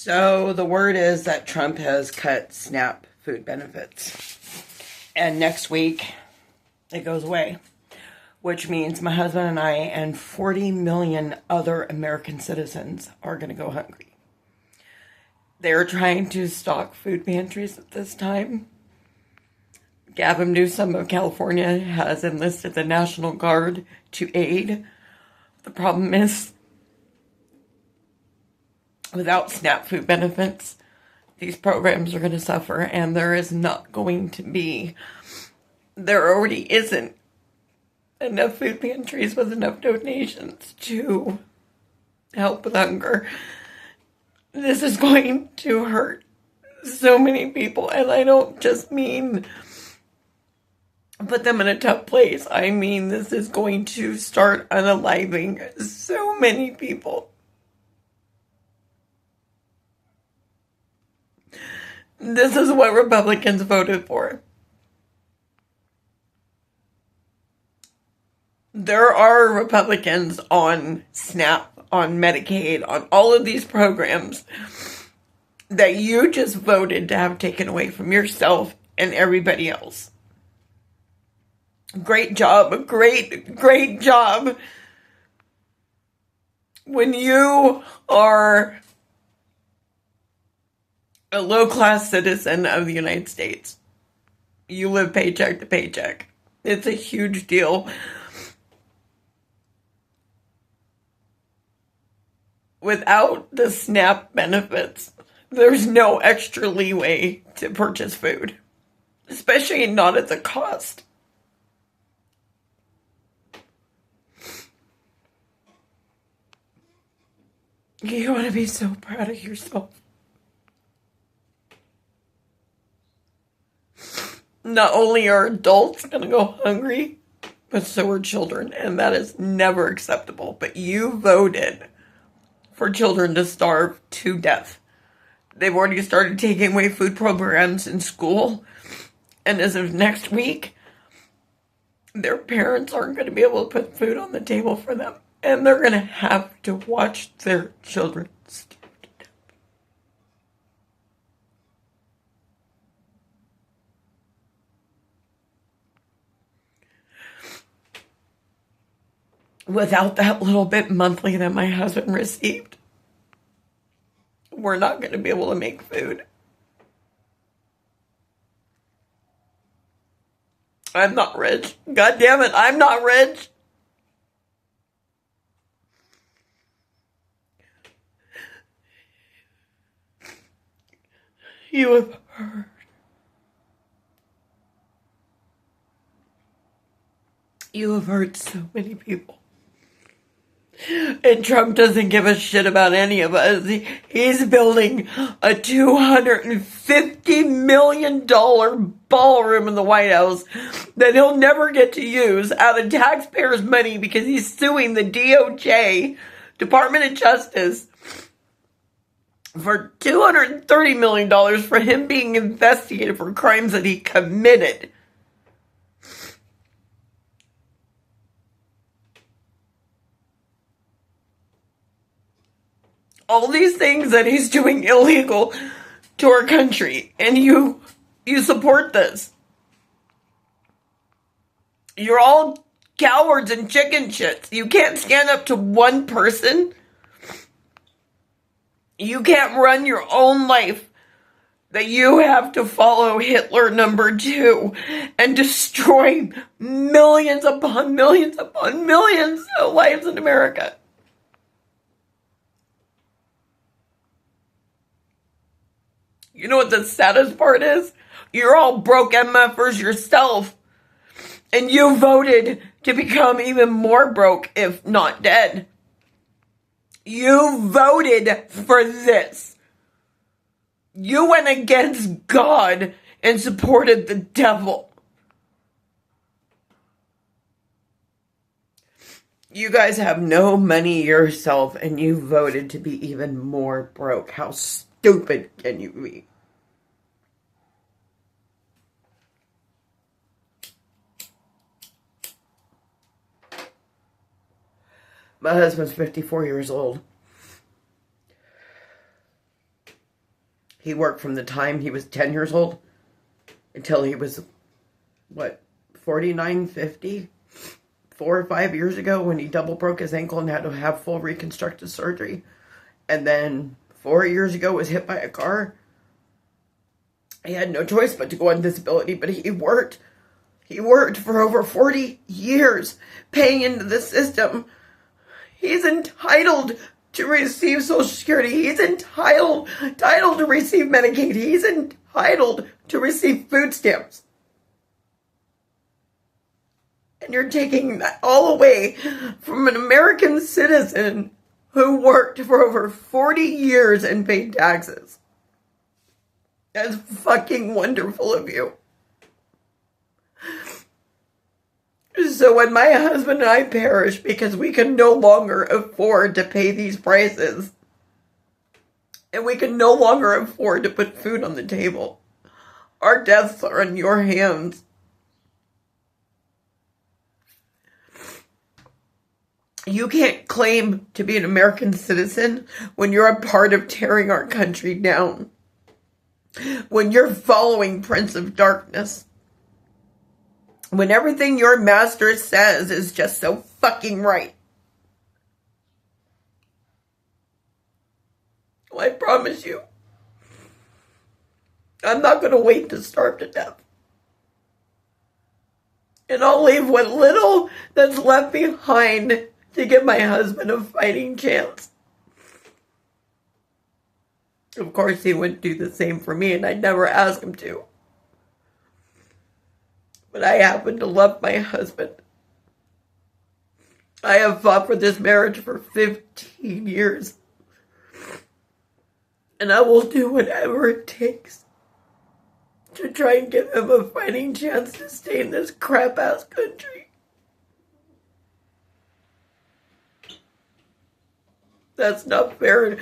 So the word is that Trump has cut SNAP food benefits. And next week, it goes away. Which means my husband and I and 40 million other American citizens are going to go hungry. They're trying to stock food pantries at this time. Gavin Newsom of California has enlisted the National Guard to aid. The problem is, without SNAP food benefits, these programs are going to suffer, and there already isn't enough food pantries with enough donations to help with hunger. This is going to hurt so many people, and I don't just mean put them in a tough place. I mean, this is going to start unaliving so many people. This is what Republicans voted for. There are Republicans on SNAP, on Medicaid, on all of these programs that you just voted to have taken away from yourself and everybody else. Great job. Great job. When you are a low-class citizen of the United States, you live paycheck to paycheck. It's a huge deal. Without the SNAP benefits, there's no extra leeway to purchase food, especially not at the cost. You want to be so proud of yourself. Not only are adults going to go hungry, but so are children, and that is never acceptable. But you voted for children to starve to death. They've already started taking away food programs in school, and as of next week, their parents aren't going to be able to put food on the table for them, and they're going to have to watch their children starve to death. Without that little bit monthly that my husband received, we're not going to be able to make food. I'm not rich. God damn it, I'm not rich. You have heard. You have hurt so many people. And Trump doesn't give a shit about any of us. He's building a $250 million ballroom in the White House that he'll never get to use out of taxpayers' money because he's suing the DOJ, Department of Justice, for $230 million for him being investigated for crimes that he committed. All these things that he's doing illegal to our country, and you support this. You're all cowards and chicken shits. You can't stand up to one person. You can't run your own life. That you have to follow Hitler #2 and destroy millions upon millions upon millions of lives in America. You know what the saddest part is? You're all broke MFers yourself. And you voted to become even more broke, if not dead. You voted for this. You went against God and supported the devil. You guys have no money yourself, and you voted to be even more broke. How stupid can you be? My husband's 54 years old. He worked from the time he was 10 years old until he was, what, 49, 50? 4 or 5 years ago when he double broke his ankle and had to have full reconstructive surgery. And then 4 years ago was hit by a car. He had no choice but to go on disability, but he worked. He worked for over 40 years, paying into the system. He's entitled to receive Social Security. He's entitled to receive Medicaid. He's entitled to receive food stamps. And you're taking that all away from an American citizen who worked for over 40 years and paid taxes. That's fucking wonderful of you. So when my husband and I perish because we can no longer afford to pay these prices, and we can no longer afford to put food on the table, our deaths are in your hands. You can't claim to be an American citizen when you're a part of tearing our country down. When you're following Prince of Darkness. When everything your master says is just so fucking right. Well, I promise you, I'm not going to wait to starve to death. And I'll leave what little that's left behind to give my husband a fighting chance. Of course, he wouldn't do the same for me, and I'd never ask him to. But I happen to love my husband. I have fought for this marriage for 15 years. And I will do whatever it takes to try and give him a fighting chance to stay in this crap-ass country. That's not fair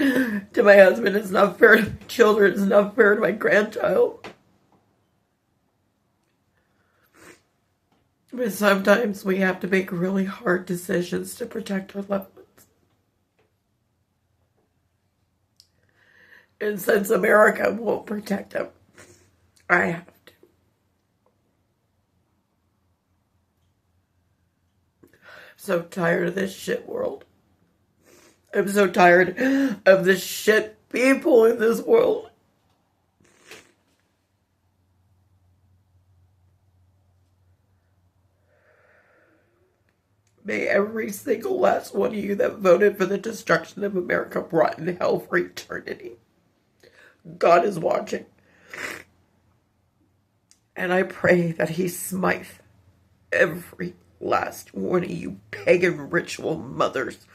to my husband. It's not fair to my children. It's not fair to my grandchild. But sometimes we have to make really hard decisions to protect our loved ones. And since America won't protect them, I have to. I'm so tired of this shit world. I'm so tired of the shit people in this world. May every single last one of you that voted for the destruction of America rot in hell for eternity. God is watching. And I pray that he smite every last one of you pagan ritual mothers